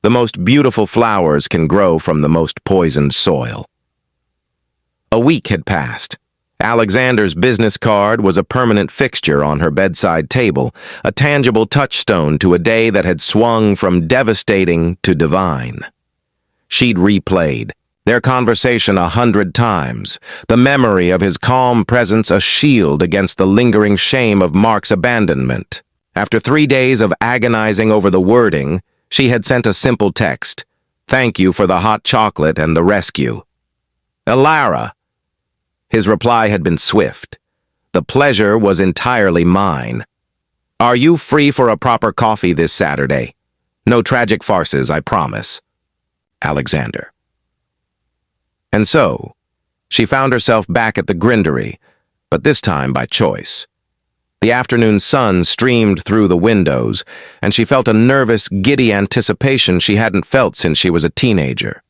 The most beautiful flowers can grow from the most poisoned soil. A week had passed. Alexander's business card was a permanent fixture on her bedside table, a tangible touchstone to a day that had swung from devastating to divine. She'd replayed their conversation 100 times, the memory of his calm presence a shield against the lingering shame of Mark's abandonment. After 3 days of agonizing over the wording, she had sent a simple text, "Thank you for the hot chocolate and the rescue." "Elara." His reply had been swift. "The pleasure was entirely mine. Are you free for a proper coffee this Saturday? No tragic farces, I promise. Alexander." And so, she found herself back at the grindery, but this time by choice. The afternoon sun streamed through the windows, and she felt a nervous, giddy anticipation she hadn't felt since she was a teenager.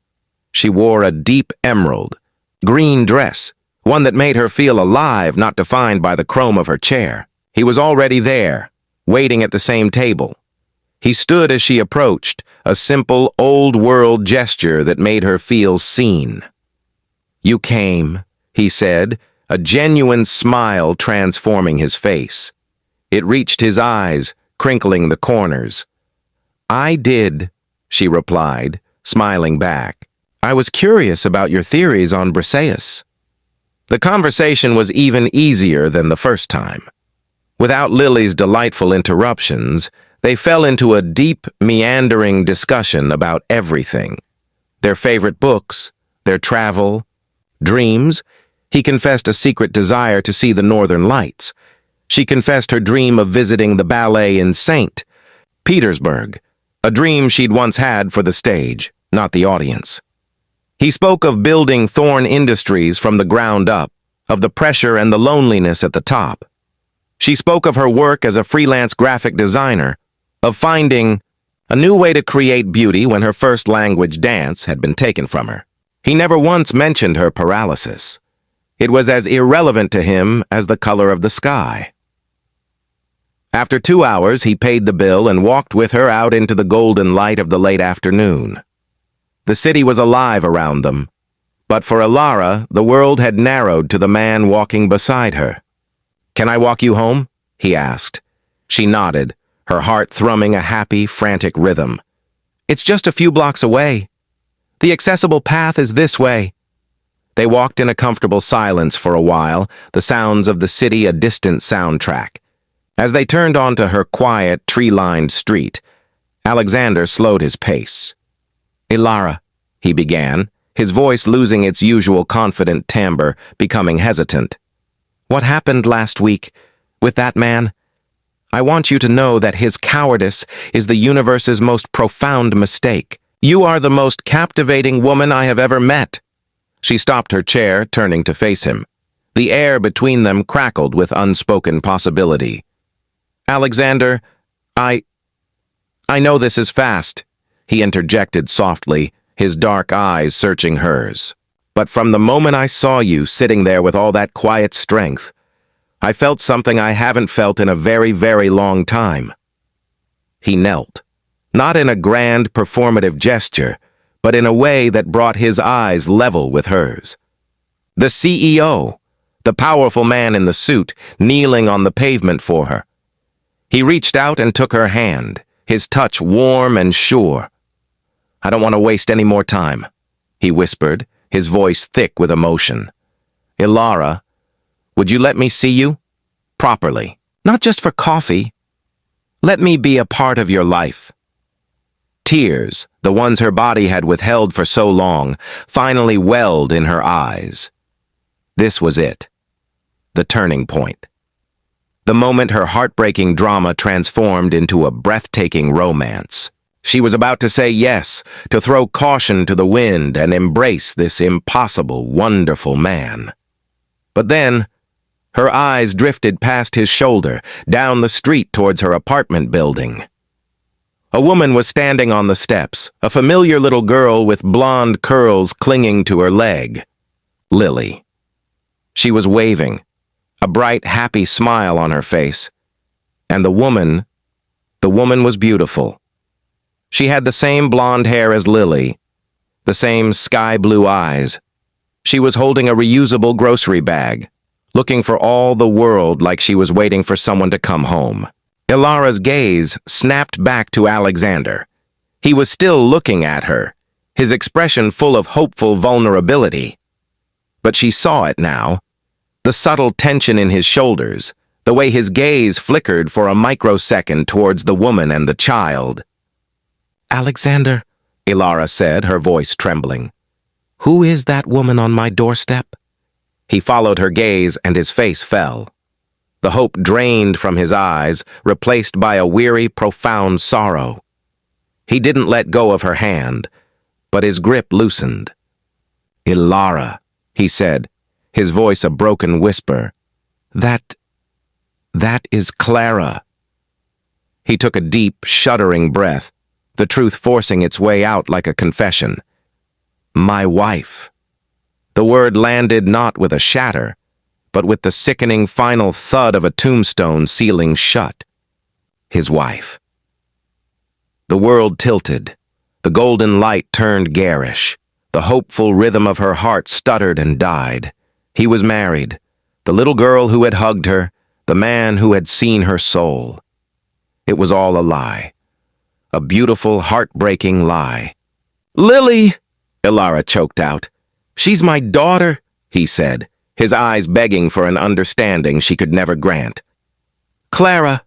She wore a deep emerald, green dress, one that made her feel alive, not defined by the chrome of her chair. He was already there, waiting at the same table. He stood as she approached, a simple, old-world gesture that made her feel seen. "You came," he said, a genuine smile transforming his face. It reached his eyes, crinkling the corners. "I did," she replied, smiling back. "I was curious about your theories on Briseis." The conversation was even easier than the first time. Without Lily's delightful interruptions, they fell into a deep, meandering discussion about everything. Their favorite books, their travel, dreams. He confessed a secret desire to see the Northern Lights. She confessed her dream of visiting the ballet in St. Petersburg, a dream she'd once had for the stage, not the audience. He spoke of building Thorn Industries from the ground up, of the pressure and the loneliness at the top. She spoke of her work as a freelance graphic designer, of finding a new way to create beauty when her first language, dance, had been taken from her. He never once mentioned her paralysis. It was as irrelevant to him as the color of the sky. After 2 hours, he paid the bill and walked with her out into the golden light of the late afternoon. The city was alive around them, but for Elara, the world had narrowed to the man walking beside her. "Can I walk you home?" he asked. She nodded, her heart thrumming a happy, frantic rhythm. "It's just a few blocks away. The accessible path is this way." They walked in a comfortable silence for a while, the sounds of the city a distant soundtrack. As they turned onto her quiet, tree-lined street, Alexander slowed his pace. "Elara," he began, his voice losing its usual confident timbre, becoming hesitant. "What happened last week with that man? I want you to know that his cowardice is the universe's most profound mistake. You are the most captivating woman I have ever met." She stopped her chair, turning to face him. The air between them crackled with unspoken possibility. "Alexander, I know this is fast," he interjected softly, his dark eyes searching hers. "But from the moment I saw you sitting there with all that quiet strength, I felt something I haven't felt in a very, very long time." He knelt, not in a grand performative gesture, but in a way that brought his eyes level with hers. The CEO, the powerful man in the suit, kneeling on the pavement for her. He reached out and took her hand, his touch warm and sure. "I don't want to waste any more time," he whispered, his voice thick with emotion. "Elara, would you let me see you? Properly. Not just for coffee. Let me be a part of your life." Tears, the ones her body had withheld for so long, finally welled in her eyes. This was it. The turning point. The moment her heartbreaking drama transformed into a breathtaking romance. She was about to say yes, to throw caution to the wind and embrace this impossible, wonderful man. But then, her eyes drifted past his shoulder, down the street towards her apartment building. A woman was standing on the steps, a familiar little girl with blonde curls clinging to her leg. Lily. She was waving, a bright, happy smile on her face. And the woman was beautiful. She had the same blonde hair as Lily, the same sky-blue eyes. She was holding a reusable grocery bag, looking for all the world like she was waiting for someone to come home. Ilara's gaze snapped back to Alexander. He was still looking at her, his expression full of hopeful vulnerability. But she saw it now, the subtle tension in his shoulders, the way his gaze flickered for a microsecond towards the woman and the child. "Alexander," Ilara said, her voice trembling. "Who is that woman on my doorstep?" He followed her gaze and his face fell. The hope drained from his eyes, replaced by a weary, profound sorrow. He didn't let go of her hand, but his grip loosened. "Ilara," he said, his voice a broken whisper. That is Clara." He took a deep, shuddering breath, the truth forcing its way out like a confession. "My wife." The word landed not with a shatter, but with the sickening final thud of a tombstone sealing shut. His wife. The world tilted. The golden light turned garish. The hopeful rhythm of her heart stuttered and died. He was married. The little girl who had hugged her, the man who had seen her soul. It was all a lie. A beautiful, heartbreaking lie. "Lily!" Ilara choked out. "She's my daughter," he said, his eyes begging for an understanding she could never grant. "Clara.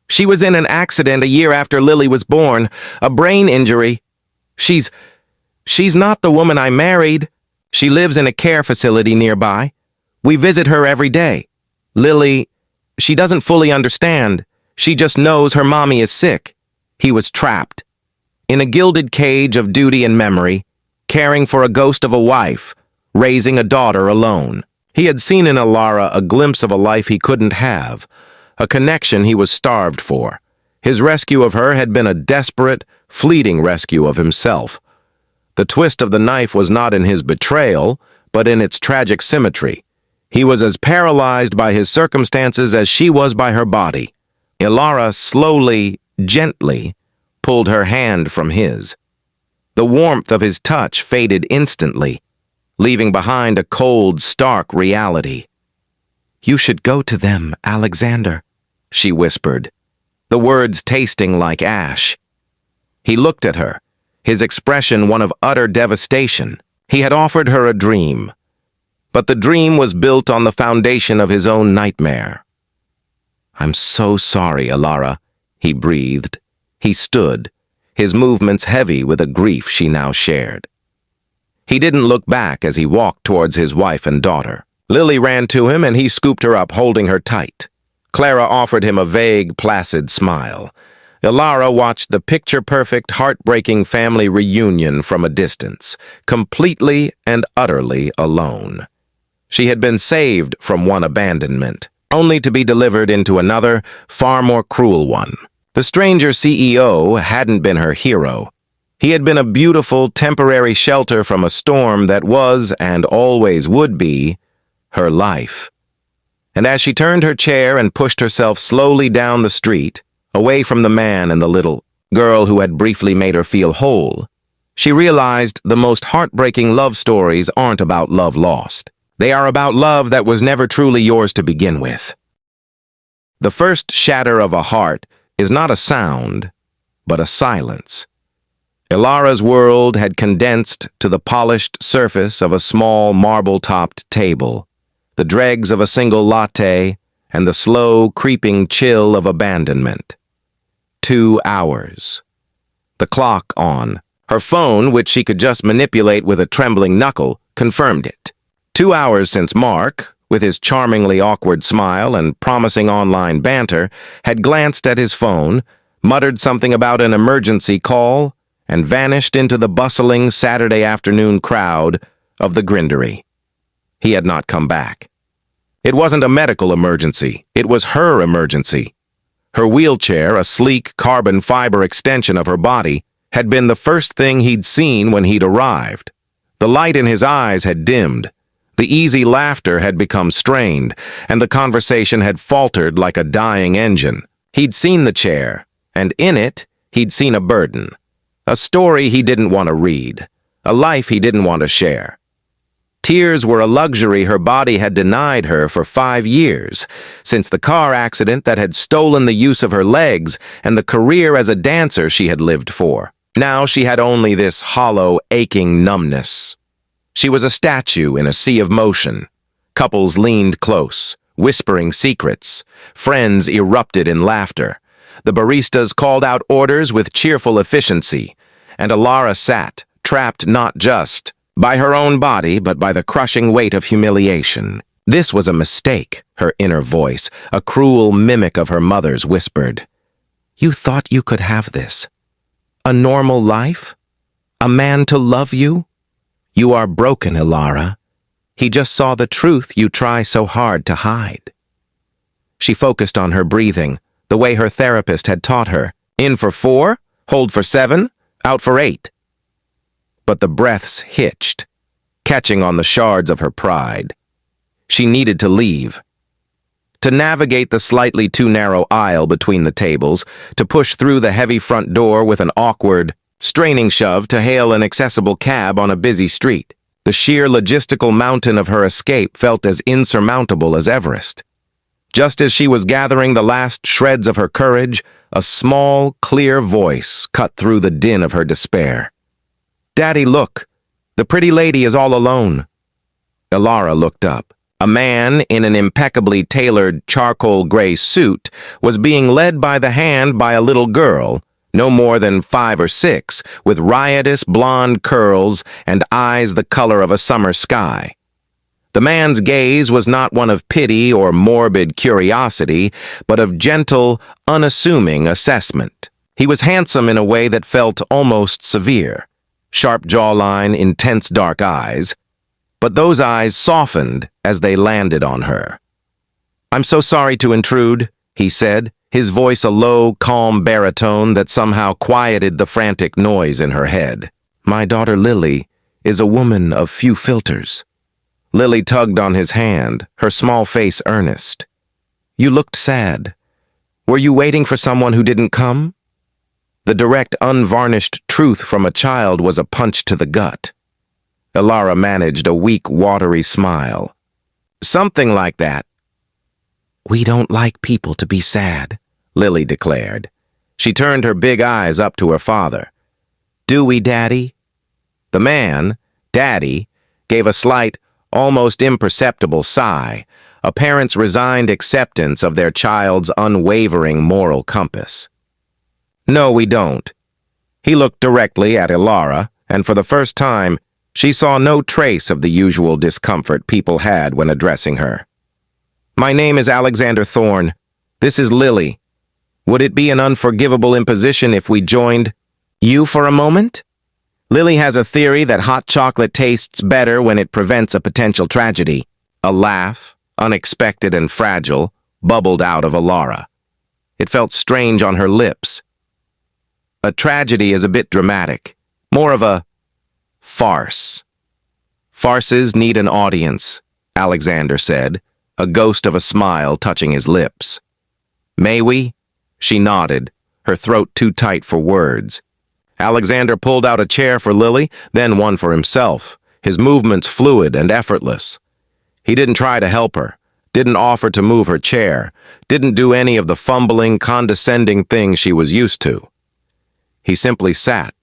She was in an accident a year after Lily was born, a brain injury. She's not the woman I married. She lives in a care facility nearby. We visit her every day. Lily, she doesn't fully understand. She just knows her mommy is sick." He was trapped. In a gilded cage of duty and memory, caring for a ghost of a wife, raising a daughter alone. He had seen in Ilara a glimpse of a life he couldn't have, a connection he was starved for. His rescue of her had been a desperate, fleeting rescue of himself. The twist of the knife was not in his betrayal, but in its tragic symmetry. He was as paralyzed by his circumstances as she was by her body. Ilara slowly, gently, pulled her hand from his. The warmth of his touch faded instantly, leaving behind a cold, stark reality. "You should go to them, Alexander," she whispered, the words tasting like ash. He looked at her, his expression one of utter devastation. He had offered her a dream, but the dream was built on the foundation of his own nightmare. "I'm so sorry, Ilara," he breathed. He stood, his movements heavy with a grief she now shared. He didn't look back as he walked towards his wife and daughter. Lily ran to him and he scooped her up, holding her tight. Clara offered him a vague, placid smile. Ilara watched the picture-perfect, heartbreaking family reunion from a distance, completely and utterly alone. She had been saved from one abandonment, only to be delivered into another, far more cruel one. The stranger CEO hadn't been her hero. He had been a beautiful, temporary shelter from a storm that was, and always would be, her life. And as she turned her chair and pushed herself slowly down the street, away from the man and the little girl who had briefly made her feel whole, she realized the most heartbreaking love stories aren't about love lost. They are about love that was never truly yours to begin with. The first shatter of a heart is not a sound, but a silence. Ilara's world had condensed to the polished surface of a small marble-topped table, the dregs of a single latte, and the slow, creeping chill of abandonment. 2 hours. The clock on. Her phone, which she could just manipulate with a trembling knuckle, confirmed it. 2 hours since Mark, with his charmingly awkward smile and promising online banter, had glanced at his phone, muttered something about an emergency call, and vanished into the bustling Saturday afternoon crowd of the Grindery. He had not come back. It wasn't a medical emergency. It was her emergency. Her wheelchair, a sleek carbon fiber extension of her body, had been the first thing he'd seen when he'd arrived. The light in his eyes had dimmed. The easy laughter had become strained, and the conversation had faltered like a dying engine. He'd seen the chair, and in it, he'd seen a burden. A story he didn't want to read. A life he didn't want to share. Tears were a luxury her body had denied her for 5 years, since the car accident that had stolen the use of her legs and the career as a dancer she had lived for. Now she had only this hollow, aching numbness. She was a statue in a sea of motion. Couples leaned close, whispering secrets. Friends erupted in laughter. The baristas called out orders with cheerful efficiency, and Alara sat, trapped not just by her own body, but by the crushing weight of humiliation. This was a mistake, her inner voice, a cruel mimic of her mother's, whispered. You thought you could have this? A normal life? A man to love you? You are broken, Alara. He just saw the truth you try so hard to hide. She focused on her breathing, the way her therapist had taught her. In for 4, hold for 7, out for 8. But the breaths hitched, catching on the shards of her pride. She needed to leave. To navigate the slightly too narrow aisle between the tables, to push through the heavy front door with an awkward, straining shove to hail an accessible cab on a busy street. The sheer logistical mountain of her escape felt as insurmountable as Everest. Just as she was gathering the last shreds of her courage, a small, clear voice cut through the din of her despair. Daddy, look. The pretty lady is all alone. Alara looked up. A man in an impeccably tailored charcoal gray suit was being led by the hand by a little girl, no more than 5 or 6, with riotous blonde curls and eyes the color of a summer sky. The man's gaze was not one of pity or morbid curiosity, but of gentle, unassuming assessment. He was handsome in a way that felt almost severe. Sharp jawline, intense dark eyes. But those eyes softened as they landed on her. I'm so sorry to intrude, he said, his voice a low, calm baritone that somehow quieted the frantic noise in her head. My daughter Lily is a woman of few filters. Lily tugged on his hand, her small face earnest. You looked sad. Were you waiting for someone who didn't come? The direct, unvarnished truth from a child was a punch to the gut. Alara managed a weak, watery smile. Something like that. We don't like people to be sad, Lily declared. She turned her big eyes up to her father. Do we, Daddy? The man, Daddy, gave a slight, almost imperceptible sigh, a parent's resigned acceptance of their child's unwavering moral compass. No, we don't. He looked directly at Alara, and for the first time, she saw no trace of the usual discomfort people had when addressing her. My name is Alexander Thorne. This is Lily. Would it be an unforgivable imposition if we joined you for a moment? Lily has a theory that hot chocolate tastes better when it prevents a potential tragedy. A laugh, unexpected and fragile, bubbled out of Alara. It felt strange on her lips. A tragedy is a bit dramatic, more of a farce. Farces need an audience, Alexander said, a ghost of a smile touching his lips. May we? She nodded, her throat too tight for words. Alexander pulled out a chair for Lily, then one for himself, his movements fluid and effortless. He didn't try to help her, didn't offer to move her chair, didn't do any of the fumbling, condescending things she was used to. He simply sat,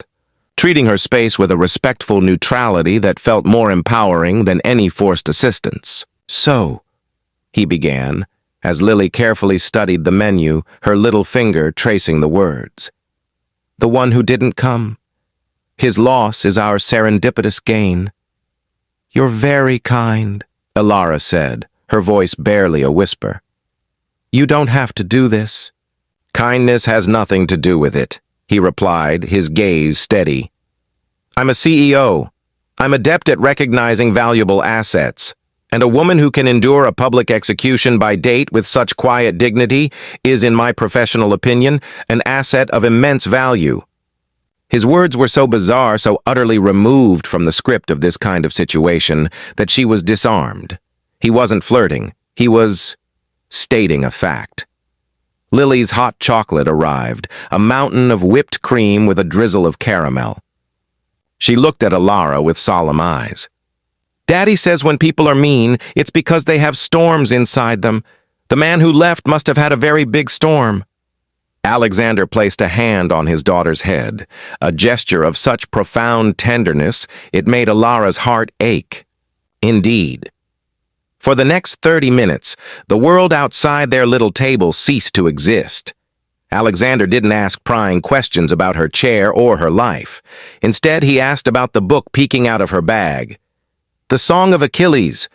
treating her space with a respectful neutrality that felt more empowering than any forced assistance. So, he began, as Lily carefully studied the menu, her little finger tracing the words. The one who didn't come. His loss is our serendipitous gain. You're very kind, Alara said, her voice barely a whisper. You don't have to do this. Kindness has nothing to do with it, he replied, his gaze steady. I'm a CEO. I'm adept at recognizing valuable assets, and a woman who can endure a public execution by date with such quiet dignity is, in my professional opinion, an asset of immense value. His words were so bizarre, so utterly removed from the script of this kind of situation, that she was disarmed. He wasn't flirting. He was stating a fact. Lily's hot chocolate arrived, a mountain of whipped cream with a drizzle of caramel. She looked at Alara with solemn eyes. "Daddy says when people are mean, it's because they have storms inside them. The man who left must have had a very big storm." Alexander placed a hand on his daughter's head, a gesture of such profound tenderness it made Alara's heart ache. Indeed. For the next 30 minutes, the world outside their little table ceased to exist. Alexander didn't ask prying questions about her chair or her life. Instead, he asked about the book peeking out of her bag. The Song of Achilles,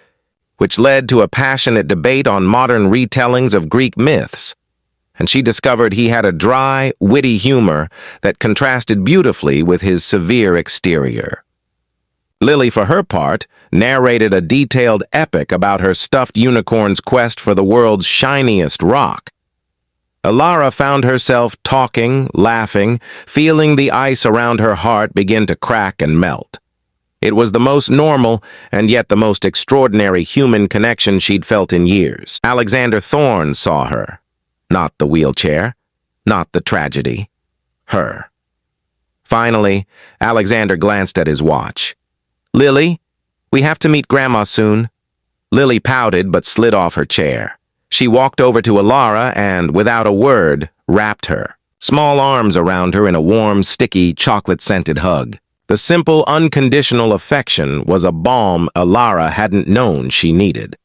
which led to a passionate debate on modern retellings of Greek myths. And she discovered he had a dry, witty humor that contrasted beautifully with his severe exterior. Lily, for her part, narrated a detailed epic about her stuffed unicorn's quest for the world's shiniest rock. Alara found herself talking, laughing, feeling the ice around her heart begin to crack and melt. It was the most normal and yet the most extraordinary human connection she'd felt in years. Alexander Thorne saw her. Not the wheelchair, not the tragedy. Her. Finally, Alexander glanced at his watch. "Lily, we have to meet Grandma soon." Lily pouted but slid off her chair. She walked over to Alara and, without a word, wrapped her, small arms around her in a warm, sticky, chocolate-scented hug. The simple, unconditional affection was a balm Alara hadn't known she needed.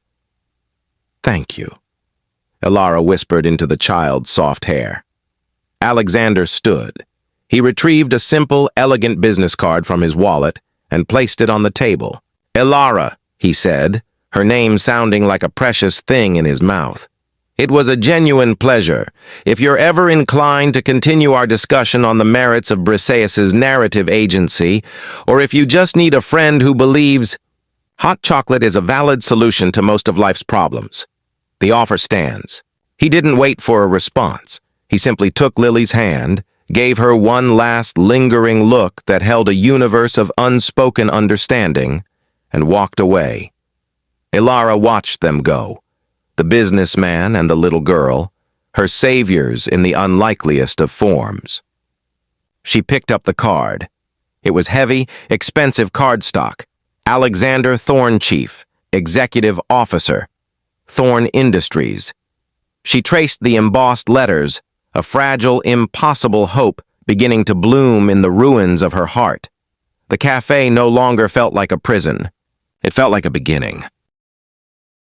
"Thank you," Alara whispered into the child's soft hair. Alexander stood. He retrieved a simple, elegant business card from his wallet and placed it on the table. "Alara," he said, her name sounding like a precious thing in his mouth. "It was a genuine pleasure. If you're ever inclined to continue our discussion on the merits of Briseis's narrative agency, or if you just need a friend who believes, hot chocolate is a valid solution to most of life's problems. The offer stands." He didn't wait for a response. He simply took Lily's hand, gave her one last lingering look that held a universe of unspoken understanding, and walked away. Alara watched them go, the businessman and the little girl, her saviors in the unlikeliest of forms. She picked up the card. It was heavy, expensive cardstock. Alexander Thorne, Chief, Executive Officer, Thorne Industries. She traced the embossed letters, a fragile, impossible hope beginning to bloom in the ruins of her heart. The cafe no longer felt like a prison. It felt like a beginning.